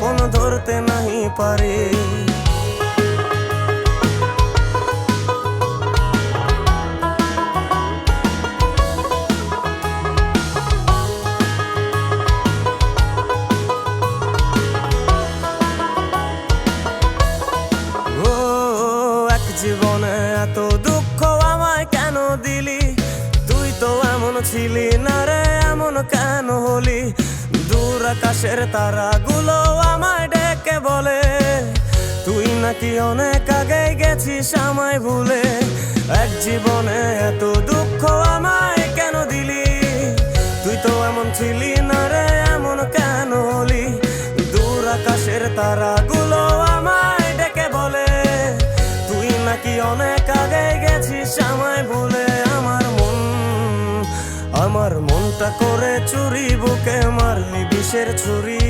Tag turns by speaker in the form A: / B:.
A: আপন ধরতে নাহি পারি। জীবনে এত দুঃখ আমায় কেন দিলি? তুই তো এমন ছিলি না রে, এমন কেন হলি? দূর আকাশের তারাগুলো আমায় ডেকে বলে তুই নাকি অনেক আগে গেছিস আমায় ভুলে। এক জীবনে এত দুঃখ আমায় কেন দিলি? তুই তো এমন ছিলি না রে, এমন কেন হলি? দূর আকাশের তারাগুলো আমায় ডেকে বলে তুই নাকি অনেক আগে গেছিস আমায় ভুলে। আমার মনটা করে চুরি, বুকে মারলি বিষের ছুরি।